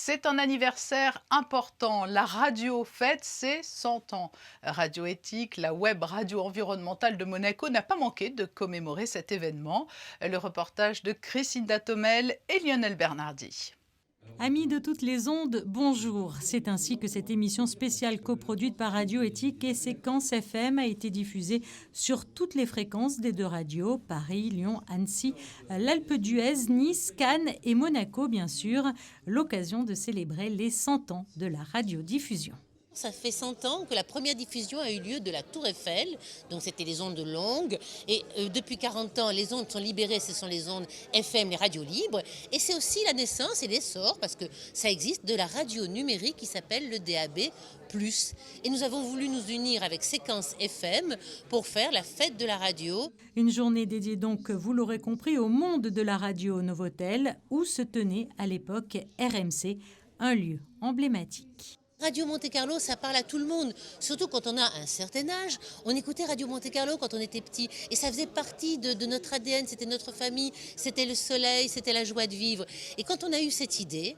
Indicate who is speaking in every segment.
Speaker 1: C'est un anniversaire important. La radio fête ses 100 ans. Radio Éthique, la web radio environnementale de Monaco n'a pas manqué de commémorer cet événement. Le reportage de Christine Datomel et Lionel Bernardi.
Speaker 2: Amis de toutes les ondes, bonjour. C'est ainsi que cette émission spéciale coproduite par Radio Éthique et Séquence FM a été diffusée sur toutes les fréquences des deux radios, Paris, Lyon, Annecy, l'Alpe d'Huez, Nice, Cannes et Monaco, bien sûr, l'occasion de célébrer les 100 ans de la radiodiffusion.
Speaker 3: Ça fait 100 ans que la première diffusion a eu lieu de la Tour Eiffel, donc c'était les ondes longues, et depuis 40 ans, les ondes sont libérées, ce sont les ondes FM, les radios libres, et c'est aussi la naissance et l'essor, parce que ça existe, de la radio numérique qui s'appelle le DAB+. Et nous avons voulu nous unir avec Séquence FM pour faire la fête de la radio.
Speaker 2: Une journée dédiée donc, vous l'aurez compris, au monde de la radio au Novotel, où se tenait à l'époque RMC, un lieu emblématique.
Speaker 3: Radio Monte-Carlo, ça parle à tout le monde, surtout quand on a un certain âge. On écoutait Radio Monte-Carlo quand on était petit et ça faisait partie de notre ADN, c'était notre famille, c'était le soleil, c'était la joie de vivre. Et quand on a eu cette idée,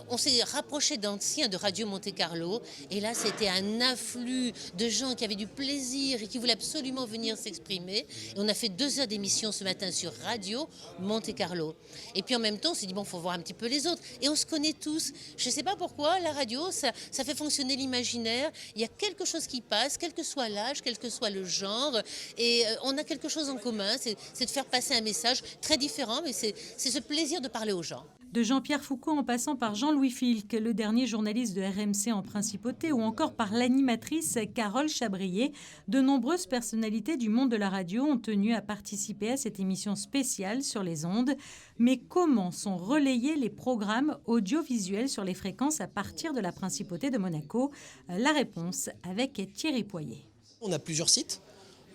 Speaker 3: on s'est rapproché d'anciens de Radio Monte-Carlo et là c'était un afflux de gens qui avaient du plaisir et qui voulaient absolument venir s'exprimer. Et on a fait 2 heures d'émission ce matin sur Radio Monte-Carlo. Et puis en même temps on s'est dit bon, faut voir un petit peu les autres. Et on se connaît tous. Je ne sais pas pourquoi, la radio, ça fait fonctionner l'imaginaire, il y a quelque chose qui passe, quel que soit l'âge, quel que soit le genre, et on a quelque chose en commun, c'est de faire passer un message très différent, mais c'est ce plaisir de parler aux gens.
Speaker 2: De Jean-Pierre Foucault en passant par Jean-Louis Filck, le dernier journaliste de RMC en principauté, ou encore par l'animatrice Carole Chabrier, de nombreuses personnalités du monde de la radio ont tenu à participer à cette émission spéciale sur les ondes. Mais comment sont relayés les programmes audiovisuels sur les fréquences à partir de la principauté de Monaco? La réponse avec Thierry Poyer.
Speaker 4: On a plusieurs sites,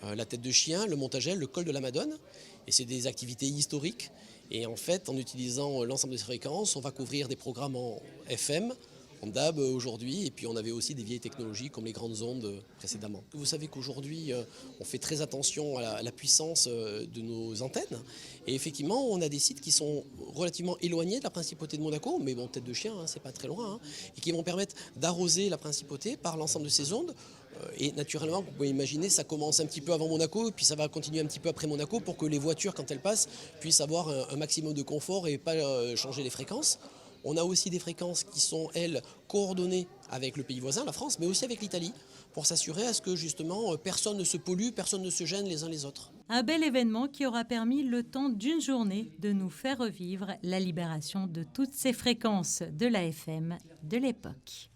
Speaker 4: la Tête de Chien, le Montagel, le Col de la Madone, et c'est des activités historiques. Et en fait, en utilisant l'ensemble des fréquences, on va couvrir des programmes en FM, en DAB aujourd'hui, et puis on avait aussi des vieilles technologies comme les grandes ondes précédemment. Vous savez qu'aujourd'hui, on fait très attention à la puissance de nos antennes, et effectivement, on a des sites qui sont relativement éloignés de la principauté de Monaco, mais bon, Tête de Chien, c'est pas très loin, et qui vont permettre d'arroser la principauté par l'ensemble de ces ondes. Et naturellement, vous pouvez imaginer, ça commence un petit peu avant Monaco, et puis ça va continuer un petit peu après Monaco pour que les voitures, quand elles passent, puissent avoir un maximum de confort et pas changer les fréquences. On a aussi des fréquences qui sont, elles, coordonnées avec le pays voisin, la France, mais aussi avec l'Italie, pour s'assurer à ce que justement personne ne se pollue, personne ne se gêne les uns les autres.
Speaker 2: Un bel événement qui aura permis, le temps d'une journée, de nous faire revivre la libération de toutes ces fréquences de la FM de l'époque.